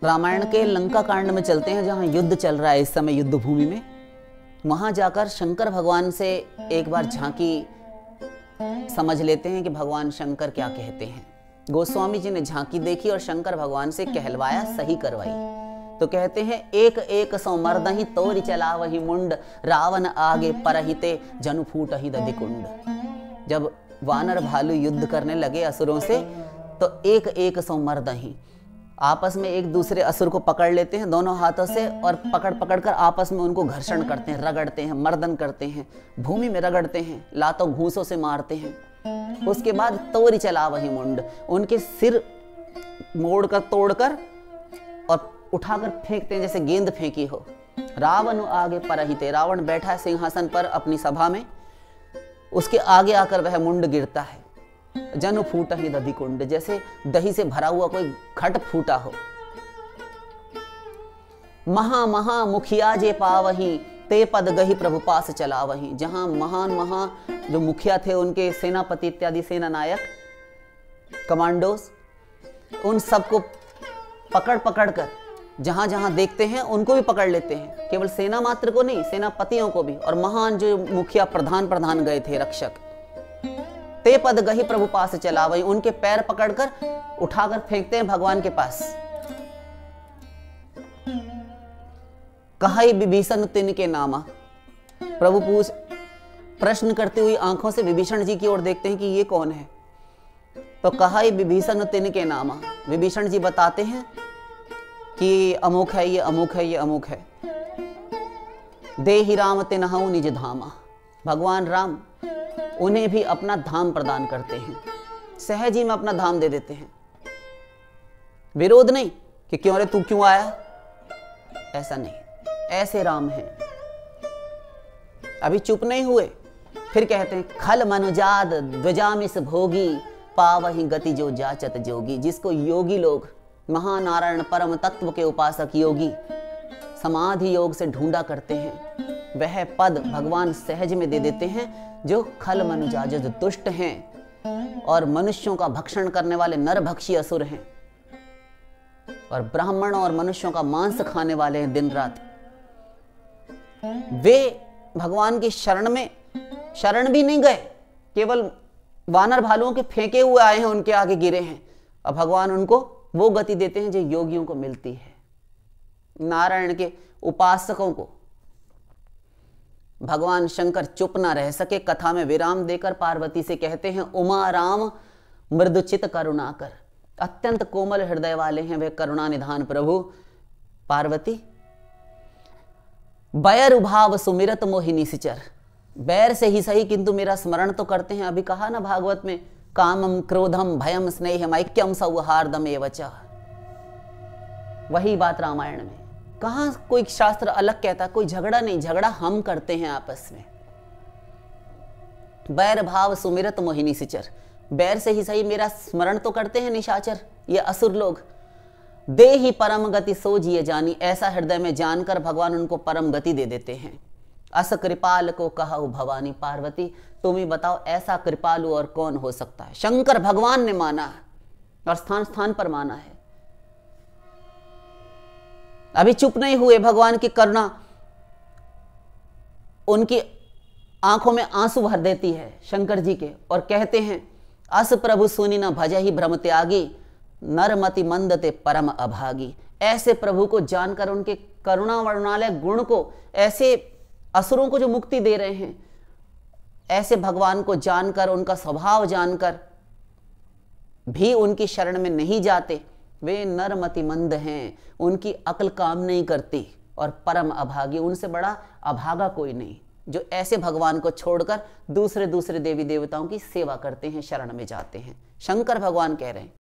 रामायण के लंका कांड में चलते हैं, जहां युद्ध चल रहा है इस समय युद्ध भूमि में। वहां जाकर शंकर भगवान से एक बार झांकी समझ लेते हैं कि भगवान शंकर क्या कहते हैं। गोस्वामी जी ने झांकी देखी और शंकर भगवान से कहलवाया, सही करवाई। तो कहते हैं, एक एक सौ मर्दहि तोरि चला वही मुंड, रावण आगे परहिते जनु फूट ही दधिकुंड। जब वानर भालू युद्ध करने लगे असुरों से, तो एक एक सौ मर्दहि आपस में एक दूसरे असुर को पकड़ लेते हैं दोनों हाथों से, और पकड़ पकड़ कर आपस में उनको घर्षण करते हैं, रगड़ते हैं, मर्दन करते हैं, भूमि में रगड़ते हैं, लातों घूसों से मारते हैं। उसके बाद तोरि चला वही मुंड, उनके सिर मोड़कर तोड़कर और उठाकर फेंकते हैं जैसे गेंद फेंकी हो। रावण आगे परहिते, रावण बैठा है सिंहासन पर अपनी सभा में, उसके आगे आकर वह मुंड गिरता है। जनु फूट ही दधि कुंड, जैसे दही से भरा हुआ कोई घट फूटा हो। महा महा मुखिया जे पावही, ते पद गही प्रभु पास चला वही। जहां महान जो मुखिया थे, उनके सेनापति इत्यादि सेना नायक कमांडोस, उन सबको पकड़ पकड़ कर जहां जहां देखते हैं उनको भी पकड़ लेते हैं। केवल सेना मात्र को नहीं, सेनापतियों को भी, और महान जो मुखिया प्रधान गए थे रक्षक, ते पद गही प्रभु पास चला वही, उनके पैर पकड़कर उठाकर फेंकते हैं भगवान के पास। कहाई विभीषण तिन के नामा, प्रभु प्रश्न करती हुई आंखों से विभीषण जी की ओर देखते हैं कि ये कौन है। तो कहाई विभीषण तिन के नामा, विभीषण जी बताते हैं कि अमुक है, ये अमुक है, ये अमुक है। देहि राम तिनहु निज धामा, भगवान राम उन्हें भी अपना धाम प्रदान करते हैं, सहज ही में अपना धाम दे देते हैं। विरोध नहीं कि क्यों रे तू क्यों आया, ऐसा नहीं, ऐसे राम हैं। अभी चुप नहीं हुए, फिर कहते हैं, खल मनुजाद ध्वजामिस भोगी, पावहि गति जो जाचत जोगी। जिसको योगी लोग, महानारायण परम तत्व के उपासक योगी समाधि योग से ढूंढा करते हैं, वह पद भगवान सहज में दे देते हैं। जो खल मनुजा, जो दुष्ट हैं और मनुष्यों का भक्षण करने वाले नरभक्षी असुर हैं, और ब्राह्मण और मनुष्यों का मांस खाने वाले हैं दिन रात, वे भगवान की शरण भी नहीं गए, केवल वानर भालुओं के फेंके हुए आए हैं, उनके आगे गिरे हैं, और भगवान उनको वो गति देते हैं जो योगियों को मिलती है। नारायण के उपासकों को भगवान शंकर चुप ना रह सके, कथा में विराम देकर पार्वती से कहते हैं, उमा राम मृदुचित करुणाकर। अत्यंत कोमल हृदय वाले हैं वे करुणा निधान प्रभु। पार्वती, बैर उभाव सुमिरत मोहिनी सिचर, बैर से ही सही किंतु मेरा स्मरण तो करते हैं। अभी कहा ना भागवत में, कामम क्रोधम भयम स्नेहम ऐक्यम सौहार्दम एवच। वही बात रामायण में, कहां कोई शास्त्र अलग कहता, कोई झगड़ा नहीं, झगड़ा हम करते हैं आपस में। बैर भाव सुमिरत मोहिनी सिचर, बैर से ही सही मेरा स्मरण तो करते हैं निशाचर, ये असुर लोग। दे ही परम गति सो जिए जानी, ऐसा हृदय में जानकर भगवान उनको परम गति दे देते हैं। अस कृपाल को कहु भवानी, पार्वती तुम ही बताओ ऐसा कृपालु और कौन हो सकता है। शंकर भगवान ने माना है और स्थान स्थान पर माना है। अभी चुप नहीं हुए, भगवान की करुणा उनकी आंखों में आंसू भर देती है शंकर जी के, और कहते हैं, अस प्रभु सुनी न भजहि भ्रम त्यागी, नरमति मंदते परम अभागी। ऐसे प्रभु को जानकर, उनके करुणा वर्णालय गुण को, ऐसे असुरों को जो मुक्ति दे रहे हैं, ऐसे भगवान को जानकर, उनका स्वभाव जानकर भी उनकी शरण में नहीं जाते, वे नरमति मंद हैं, उनकी अक्ल काम नहीं करती, और परम अभागी, उनसे बड़ा अभागा कोई नहीं, जो ऐसे भगवान को छोड़कर दूसरे देवी देवताओं की सेवा करते हैं, शरण में जाते हैं। शंकर भगवान कह रहे हैं।